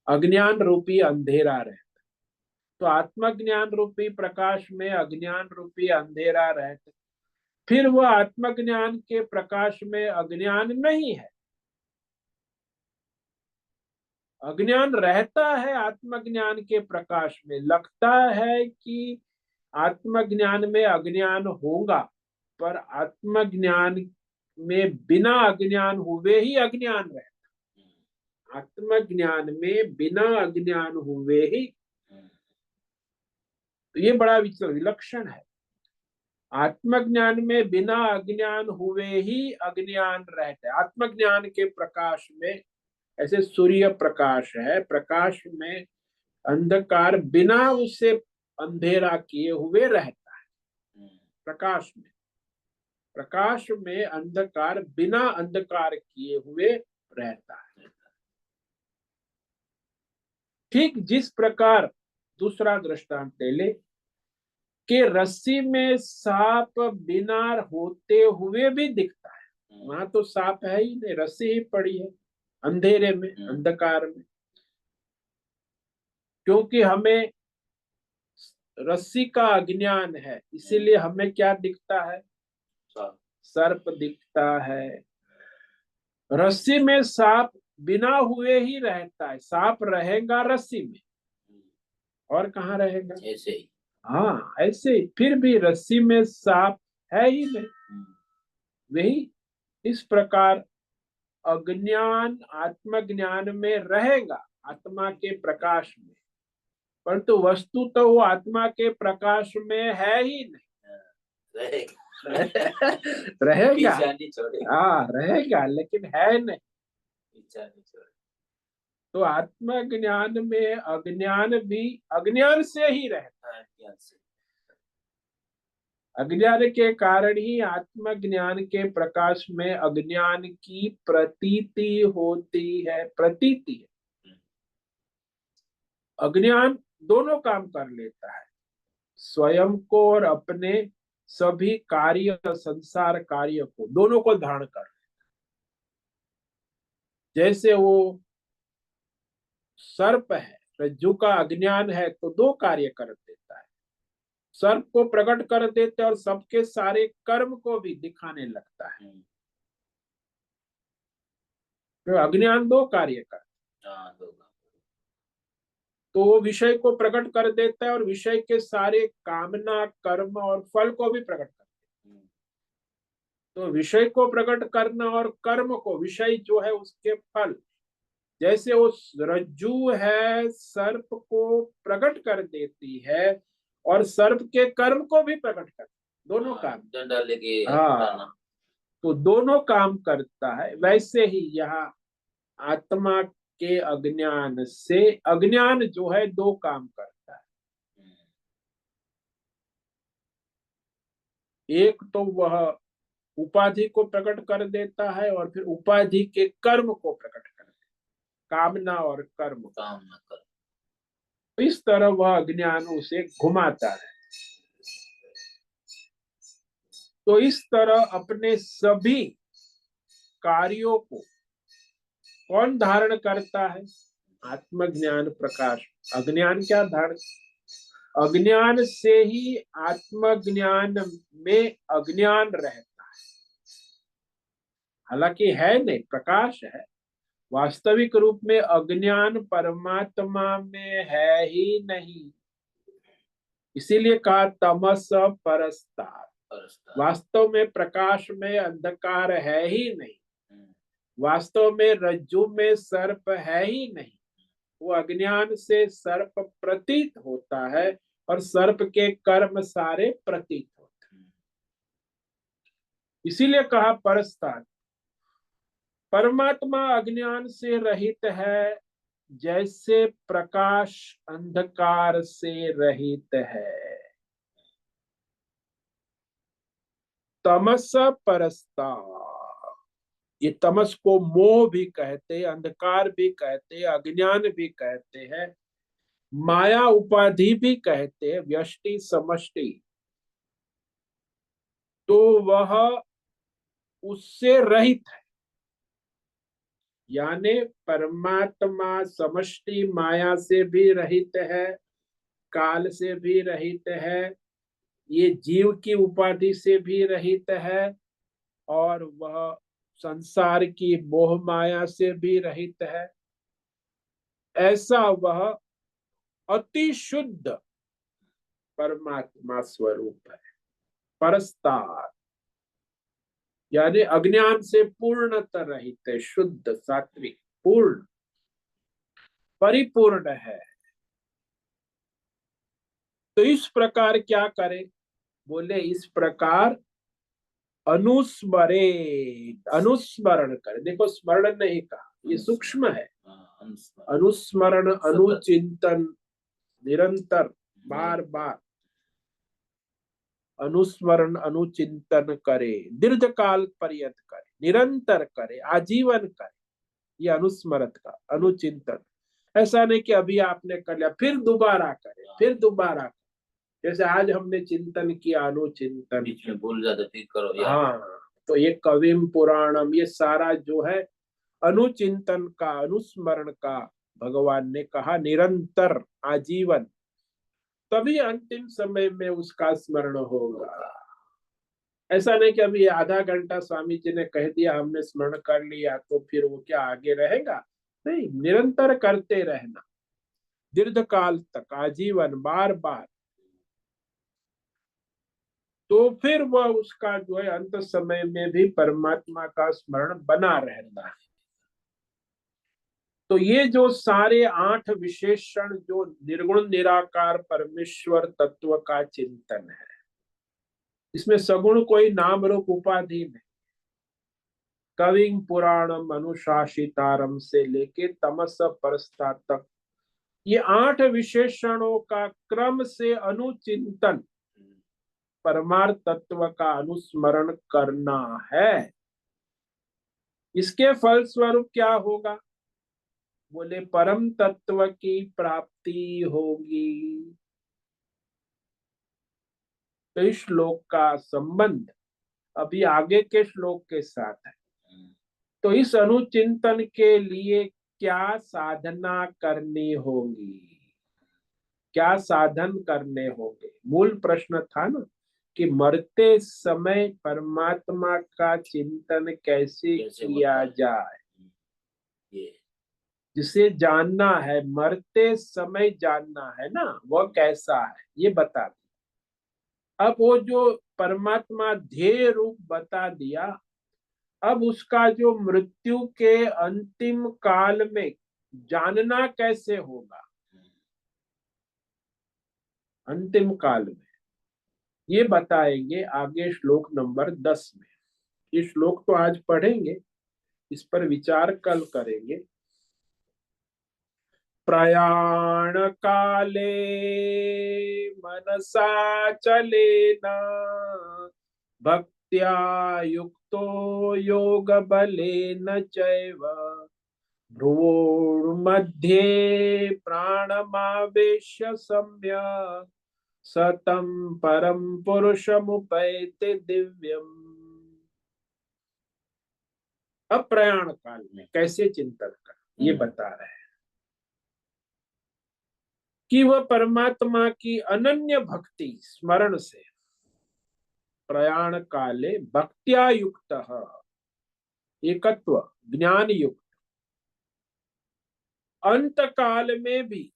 अज्ञान रूपी अंधेरा रहता है। तो आत्मज्ञान रूपी प्रकाश में अज्ञान रूपी अंधेरा रहता है, फिर वह आत्मज्ञान के प्रकाश में अज्ञान नहीं है। अज्ञान रहता है आत्मज्ञान के प्रकाश में, लगता है कि आत्मज्ञान में अज्ञान होगा, पर आत्मज्ञान में बिना अज्ञान हुए ही अज्ञान रहता, आत्मज्ञान में बिना अज्ञान हुए ही। तो ये बड़ा विलक्षण है, आत्मज्ञान में बिना अज्ञान हुए ही अज्ञान रहता है। आत्मज्ञान के प्रकाश में ऐसे सूर्य प्रकाश है, प्रकाश में अंधकार बिना उसे अंधेरा किए हुए रहता है। प्रकाश में, प्रकाश में अंधकार बिना अंधकार किए हुए रहता है। ठीक जिस प्रकार दूसरा दृष्टांत ले ले कि रस्सी में सांप बिना होते हुए भी दिखता है, वहां तो सांप है ही नहीं, रस्सी ही पड़ी है अंधेरे में, अंधकार में। क्योंकि हमें रस्सी का अज्ञान है, इसीलिए हमें क्या दिखता है, सर्प दिखता है। रस्सी में सांप बिना हुए ही रहता है, सांप रहेगा रस्सी में, और कहाँ रहेगा, ऐसे ही। हाँ ऐसे ही, फिर भी रस्सी में सांप है ही नहीं। वही इस प्रकार अज्ञान आत्मज्ञान में रहेगा, आत्मा के प्रकाश में, परंतु वस्तु तो वो आत्मा के प्रकाश में है ही नहीं। रहेगा, हाँ रहेगा, लेकिन है नहीं। तो आत्मज्ञान में अज्ञान भी अज्ञान से ही रहता है। ज्ञान से अज्ञान के कारण ही आत्मज्ञान के प्रकाश में अज्ञान की प्रतीति होती है। प्रतीति है। अज्ञान दोनों काम कर लेता है, स्वयं को और अपने सभी कार्य, संसार कार्य को, दोनों को धारण कर। जैसे वो सर्प है, रज्जु का अज्ञान है तो दो कार्य कर देता है, सर्प को प्रकट कर देते और सबके सारे कर्म को भी दिखाने लगता है। तो अज्ञान दो कार्य कर, तो वो विषय को प्रकट कर देता है और विषय के सारे कामना, कर्म और फल को भी प्रकट कर देता है। तो विषय को प्रकट करना और कर्म को, विषय जो है उसके फल, जैसे वो रज्जू है सर्प को प्रकट कर देती है और सर्प के कर्म को भी प्रकट कर, दोनों काम। डंडा लेके हाँ, तो दोनों काम करता है। वैसे ही यहाँ आत्मा के अज्ञान से, अज्ञान जो है दो काम करता है। एक तो वह उपाधि को प्रकट कर देता है और फिर उपाधि के कर्म को प्रकट कर देता है, कामना और कर्म। तो इस तरह वह अज्ञान उसे घुमाता है। तो इस तरह अपने सभी कार्यों को कौन धारण करता है? आत्मज्ञान प्रकाश। अज्ञान क्या धारण? अज्ञान से ही आत्मज्ञान में अज्ञान रहता है। हालांकि है नहीं, प्रकाश है। वास्तविक रूप में अज्ञान परमात्मा में है ही नहीं, इसीलिए कहा तमस परस्तार। वास्तव में प्रकाश में अंधकार है ही नहीं, वास्तव में रज्जु में सर्प है ही नहीं। वो अज्ञान से सर्प प्रतीत होता है और सर्प के कर्म सारे प्रतीत होते हैं। इसीलिए कहा परस्तार। परमात्मा अज्ञान से रहित है, जैसे प्रकाश अंधकार से रहित है। तमस परस्तार, ये तमस को मोह भी कहते, अंधकार भी कहते, अज्ञान भी कहते हैं, माया उपाधि भी कहते, व्यष्टि समष्टि। तो वह उससे रहित है, यानी परमात्मा समष्टि माया से भी रहित है, काल से भी रहित है, ये जीव की उपाधि से भी रहित है, और वह संसार की मोह माया से भी रहित है। ऐसा वह अति शुद्ध परमात्मा स्वरूप है। परस्तार यानी अज्ञान से पूर्णतः रहित है, शुद्ध, सात्विक, पूर्ण, परिपूर्ण है। तो इस प्रकार क्या करें? बोले इस प्रकार अनुस्मरे, अनुस्मरण करे। देखो, स्मरण नहीं कहा, ये सूक्ष्म है। अनुस्मरण, अनुचिंतन, निरंतर, बार बार अनुस्मरण, अनुचिंतन करे, दीर्घ काल पर्यंत करे, निरंतर करे, आजीवन करे। ये अनुस्मरत का, अनुचिंतन। ऐसा नहीं कि अभी आपने कर लिया फिर दोबारा करे, फिर दोबारा करे। जैसे आज हमने चिंतन किया, अनुचिंतन, बीच में भूल जाते फिर करो यार। हाँ, तो ये कविम पुराणम, ये सारा जो है अनुचिंतन का, अनुस्मरण का भगवान ने कहा, निरंतर, आजीवन, तभी अंतिम समय में उसका स्मरण होगा। ऐसा नहीं कि अभी आधा घंटा स्वामी जी ने कह दिया, हमने स्मरण कर लिया, तो फिर वो क्या आगे रहेगा? नहीं, निरंतर करते रहना, दीर्घ काल तक, आजीवन, बार बार। तो फिर वह उसका जो है अंत समय में भी परमात्मा का स्मरण बना रहता है। तो ये जो सारे 8 विशेषण जो निर्गुण निराकार परमेश्वर तत्व का चिंतन है, इसमें सगुण कोई नाम रूप उपाधि नहीं। कविं पुराणम अनुशासितारम से लेके तमस परस्ता तक, ये 8 विशेषणों का क्रम से अनुचिंतन परमार्थ तत्व का अनुस्मरण करना है। इसके फलस्वरूप क्या होगा? बोले परम तत्व की प्राप्ति होगी। तो इस श्लोक का संबंध अभी आगे के श्लोक के साथ है। तो इस अनुचिंतन के लिए क्या साधना करनी होगी, क्या साधन करने होंगे? मूल प्रश्न था ना कि मरते समय परमात्मा का चिंतन कैसे किया जाए, जिसे जानना है, मरते समय जानना है ना, वह कैसा है ये बता दिया। अब वो जो परमात्मा ध्येय रूप बता दिया, अब उसका जो मृत्यु के अंतिम काल में जानना कैसे होगा, अंतिम काल में, ये बताएंगे आगे श्लोक नंबर 10 में। ये श्लोक तो आज पढ़ेंगे, इस पर विचार कल करेंगे। प्रयाण काले मनसा चलेना भक्त्या युक्तो योग बलेन चैव भ्रुवोर्मध्ये प्राणमावेश्य सम्यक् सतम परम पुरुषमुपैति दिव्यम। अब प्रयाण काल में कैसे चिंतन कर, ये बता रहे हैं कि वह परमात्मा की अनन्य भक्ति स्मरण से प्रयाण काले भक्त्या युक्त, एकत्व ज्ञान युक्त, अंत काल में भी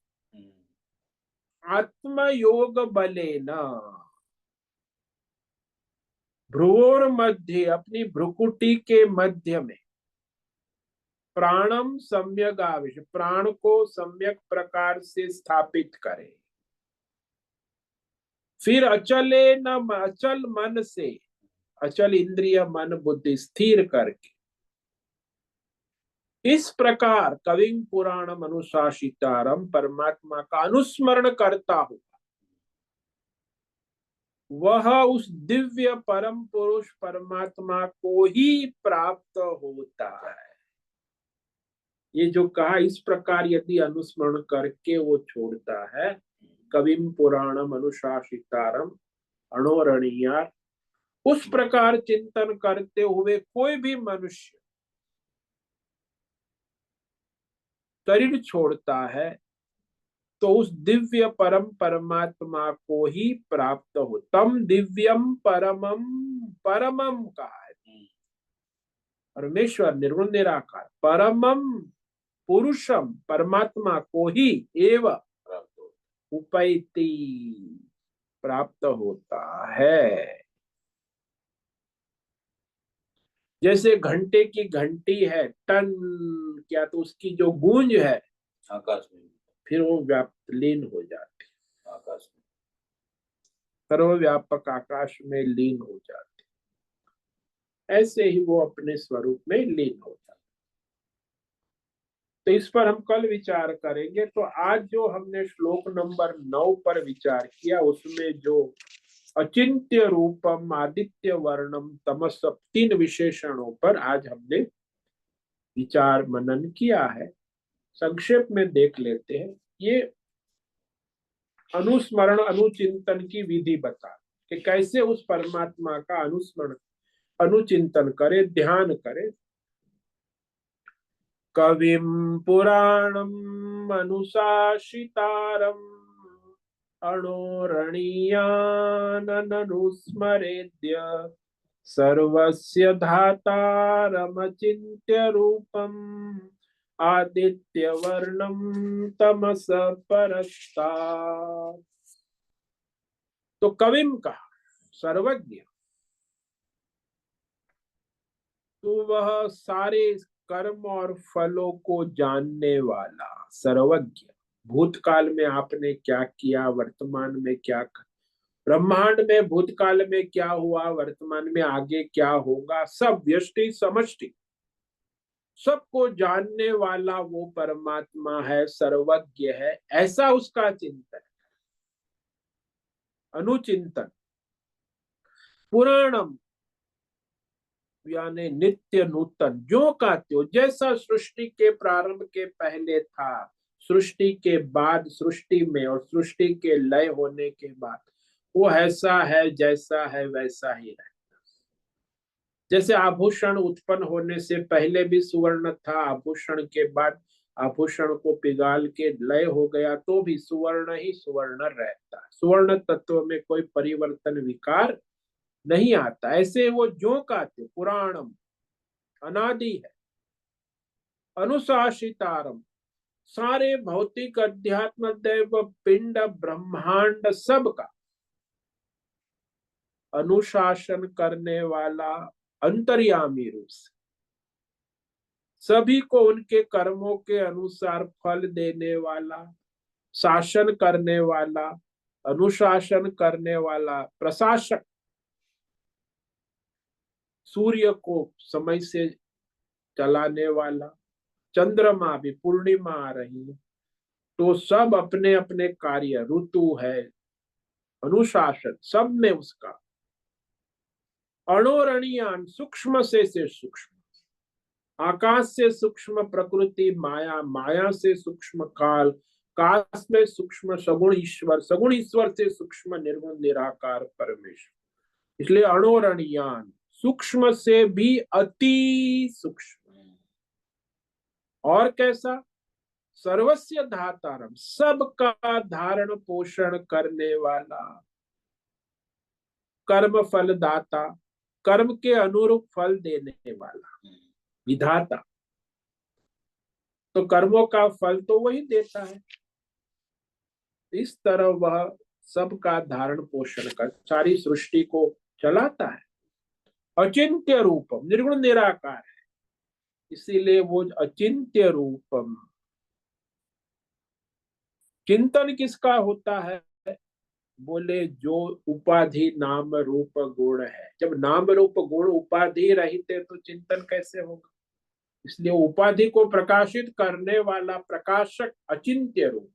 आत्मयोग बलेन भ्रुवोर मध्य, अपनी भ्रुकुटी के मध्य में प्राणम सम्यक आवेश, प्राण को सम्यक प्रकार से स्थापित करे। फिर अचले न, अचल मन से, अचल इंद्रिय मन बुद्धि स्थिर करके इस प्रकार कविं पुराणम अनुशासितारम परमात्मा का अनुस्मरण करता हुआ वह उस दिव्य परम पुरुष परमात्मा को ही प्राप्त होता है। ये जो कहा, इस प्रकार यदि अनुस्मरण करके वो छोड़ता है, कविं पुराणम अनुशासितारम अणोरणीया, उस प्रकार चिंतन करते हुए कोई भी मनुष्य शरीर छोड़ता है तो उस दिव्य परम परमात्मा को ही प्राप्त हो। तम दिव्यम परमम, परमम कहा है, परमेश्वर निर्गुण निराकार परमम पुरुषम परमात्मा को ही एवं उपैति प्राप्त होता है। जैसे घंटे की घंटी है, टन क्या, तो उसकी जो गूंज है आकाश में, फिर वो व्याप्त लीन हो जाती, आकाश में, सर्वव्यापक आकाश में लीन हो जाती, ऐसे ही वो अपने स्वरूप में लीन हो जाती। तो इस पर हम कल विचार करेंगे। तो आज जो हमने श्लोक नंबर 9 पर विचार किया, उसमें जो अचिंत्य रूपम आदित्य वर्णम तमस 3 विशेषणों पर आज हमने विचार मनन किया है। संक्षेप में देख लेते हैं। ये अनुस्मरण अनुचिंतन की विधि बता कि कैसे उस परमात्मा का अनुस्मरण अनुचिंतन करे, ध्यान करे। कविं पुराणम अनुशासितारम अणोरणीयाननुस्मरेद्य सर्वस्य धातारमचिन्त्य रूपम् आदित्य वर्णम तमस परस्तात्। तो कविम कहा सर्वज्ञ, तो वह सारे कर्म और फलों को जानने वाला सर्वज्ञ, भूतकाल में आपने क्या किया, वर्तमान में क्या, ब्रह्मांड में भूतकाल में क्या हुआ, वर्तमान में आगे क्या होगा, सब व्यष्टि समष्टि सबको जानने वाला वो परमात्मा है, सर्वज्ञ है, ऐसा उसका चिंतन, अनुचिंतन। पुराणम यानी नित्य नूतन, जो का त्यों, जैसा सृष्टि के प्रारंभ के पहले था, सृष्टि के बाद सृष्टि में और सृष्टि के लय होने के बाद वो ऐसा है, जैसा है वैसा ही रहता। जैसे आभूषण उत्पन्न होने से पहले भी सुवर्ण था, आभूषण के बाद आभूषण को पिघाल के लय हो गया तो भी सुवर्ण ही सुवर्ण रहता। सुवर्ण तत्व में कोई परिवर्तन विकार नहीं आता। ऐसे वो जो का त्यों पुराणम अनादि है, अनुशासितारम, सारे भौतिक अध्यात्म दैव पिंड ब्रह्मांड सब का अनुशासन करने वाला, अंतर्यामी रूप से सभी को उनके कर्मों के अनुसार फल देने वाला, शासन करने वाला, अनुशासन करने वाला, प्रशासक। सूर्य को समय से चलाने वाला, चंद्रमा भी, पूर्णिमा आ रही है तो सब अपने अपने कार्य, ऋतु है, अनुशासन सब में उसका। अणोरणीयान, सूक्ष्म से सूक्ष्म, आकाश से सूक्ष्म प्रकृति माया, माया से सूक्ष्म काल, काल में सूक्ष्म सगुण ईश्वर, सगुण ईश्वर से सूक्ष्म निर्गुण निराकार परमेश्वर। इसलिए अणोरणीयान, सूक्ष्म से भी अति सूक्ष्म। और कैसा? सर्वस्य धातारम, सबका धारण पोषण करने वाला, कर्म फल दाता, कर्म के अनुरूप फल देने वाला, विधाता। तो कर्मों का फल तो वही देता है। इस तरह वह सबका धारण पोषण कर सारी सृष्टि को चलाता है। अचिंत्य रूपम, निर्गुण निराकार है, इसीलिए वो अचिंत्य रूपम। चिंतन किसका होता है? बोले जो उपाधि नाम रूप गुण है। जब नाम रूप गुण उपाधि रहित है तो चिंतन कैसे होगा? इसलिए उपाधि को प्रकाशित करने वाला प्रकाशक अचिंत्य रूप।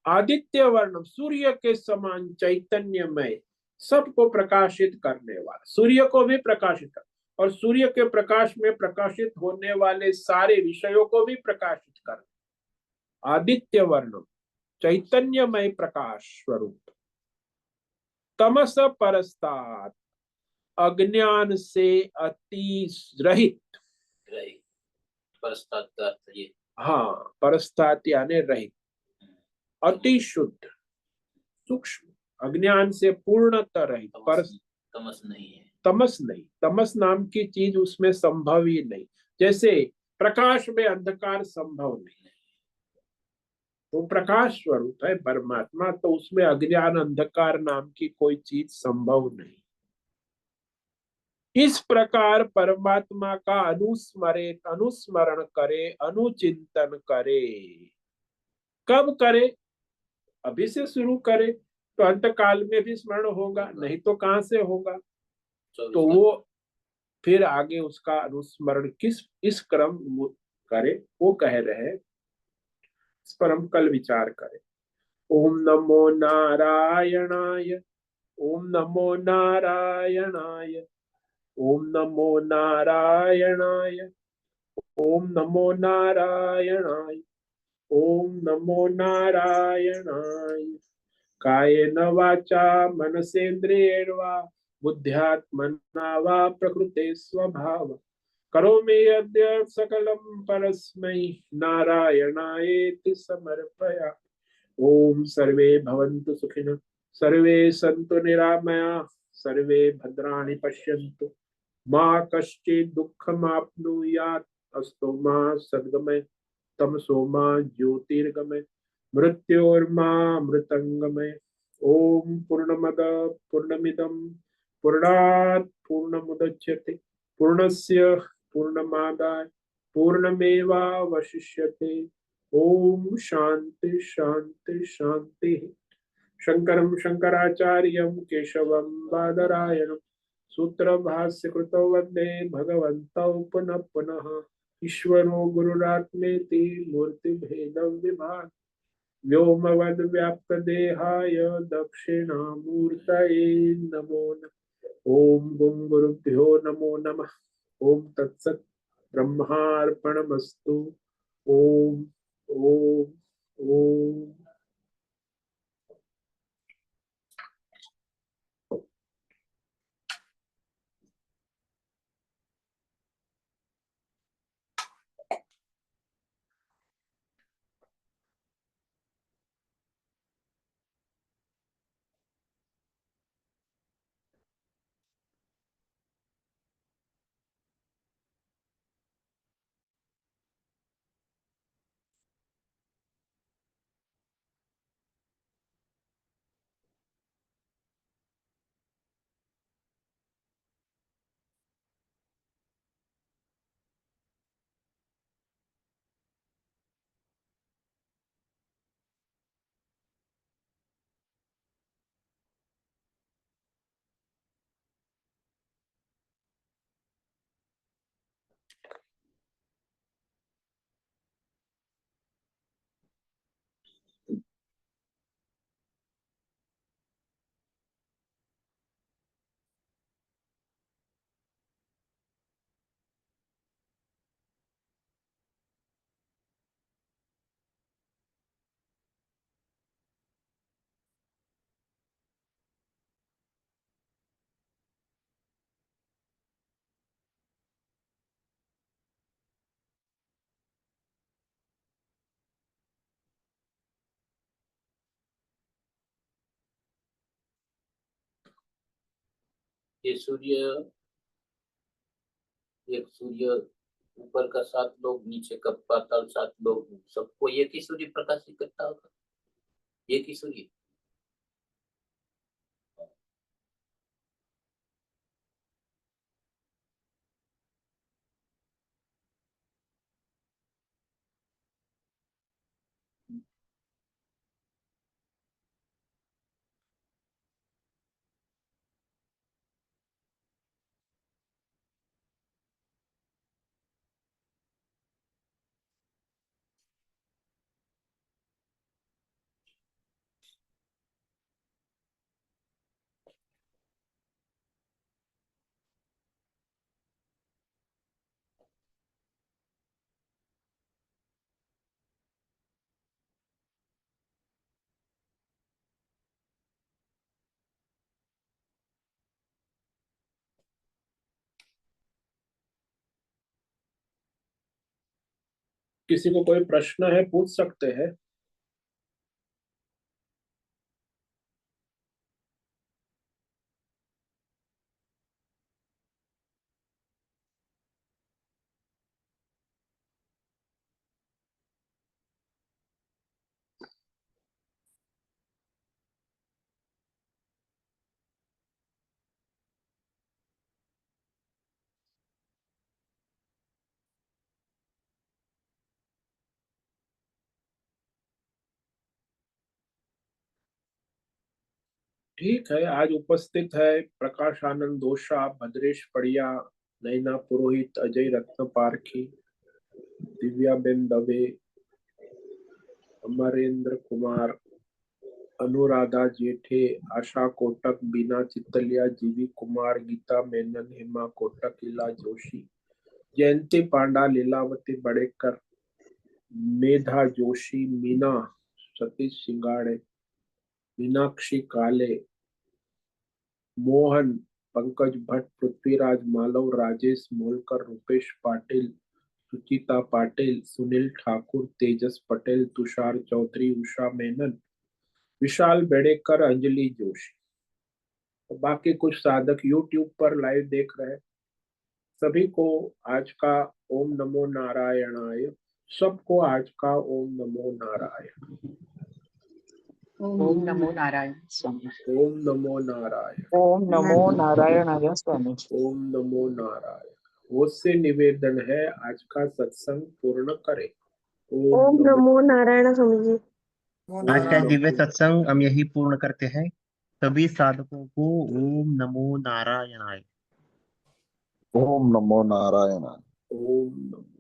आदित्य वर्णम, सूर्य के समान चैतन्यमय, सबको प्रकाशित करने वाला, सूर्य को भी प्रकाशित कर, और सूर्य के प्रकाश में प्रकाशित होने वाले सारे विषयों को भी प्रकाशित कर। आदित्य वर्णम, चैतन्यमय प्रकाश स्वरूप। तमस परस्तात्, अज्ञान से अति रहित। हाँ, परस्तात् यानी रहित, अति शुद्ध, सूक्ष्म, अज्ञान से पूर्णतः रहित। तमस नहीं है, तमस नहीं, तमस नाम की चीज उसमें संभव ही नहीं। जैसे प्रकाश में अंधकार संभव नहीं, वो प्रकाश स्वरूप है परमात्मा, तो उसमें अज्ञान अंधकार नाम की कोई चीज संभव नहीं। इस प्रकार परमात्मा का अनुस्मरण करे, अनुचिंतन करे। कब करे? अभी से शुरू करे तो अंत काल में भी स्मरण होगा, नहीं तो कहां से होगा? तो वो फिर आगे उसका अनुस्मरण किस इस क्रम करे, वो कह रहे हैं, इस पर हम कल विचार करें। ओम नमो नारायणाय, ओम नमो नारायणाय, ओम नमो नारायणाय, ओम नमो नारायणाय, ओम नमो नारायणाय। कायेन वाचा मनसेन्द्रियेण वा बुद्ध्यात्मना वा प्रकृते स्वभाव करोमि यद्यत् सकलं परस्मै नारायणायेति समर्पयामि। ओम सर्वे भवन्तु सुखिनः, सर्वे सन्तु निरामयाः, सर्वे भद्राणि पश्यन्तु, मा कश्चित् दुःखमाप्नुयात्। अस्तु मा सद्गमय, तमसो मा ज्योतिर्गमय, मृत्योर्मा मृतंगमय। ओम पूर्णमद पूर्णमिदं पूर्णात् पूर्णमुदच्यते, पूर्णस्य पूर्णमादाय पूर्णमेवावशिष्यते। ओम शांति शांति शांति। शंकरं शंकराचार्यं केशवं बादरायणं सूत्र भाष्य कृतौ वंदे भगवन्तौ पुनः पुनः ईश्वरो गुरुरात्मेति मूर्ति भेद विभाग व्योमवद् व्याप्त देहाय दक्षिणामूर्तये नमो नमः। ओम गुं गुरुभ्यो नमो नमः। ओम तत्सत् ब्रह्मार्पणमस्तु। ओम ओम ओम। ये सूर्य, एक सूर्य ऊपर का 7 लोग, नीचे का पाताल 7 लोग, सबको एक ही सूर्य प्रकाशित करता होगा। एक ही सूर्य। किसी को कोई प्रश्न है पूछ सकते हैं। ठीक है, आज उपस्थित है प्रकाश आनंद दोषा, भद्रेश पड़िया, नैना पुरोहित, अजय रत्न पारखी, दिव्याबेन दवे, अमरेंद्र कुमार, अनुराधा जेठे, आशा कोटक, बीना चितलिया, जीवी कुमार, गीता मेनन, हेमा कोटक, इला जोशी, जयंती पांडा, लीलावती बड़ेकर, मेधा जोशी, मीना, सतीश सिंगाड़े, मीनाक्षी काले, मोहन, पंकज भट्ट, पृथ्वीराज मालव, राजेश मोलकर, रूपेश पाटिल, सुचिता पाटिल, सुनील ठाकुर, तेजस पटेल, तुषार चौधरी, उषा मेनन, विशाल बेड़ेकर, अंजलि जोशी। तो बाकी कुछ साधक यूट्यूब पर लाइव देख रहे हैं। सभी को आज का ओम नमो नारायणाय। सबको आज का ओम नमो नारायण। ओम नमो नारायण स्वामी। ओम नमो नारायण। ओम नमो नारायणाय स्वामी। ओम नमो नारायण। वो से निवेदन है आज का सत्संग पूर्ण करें। ओम नमो नारायण स्वामी जी। आज का दिव्य सत्संग हम यही पूर्ण करते हैं। सभी साधकों को ओम नमो नारायणाय। ओम नमो नारायण। ओम नमो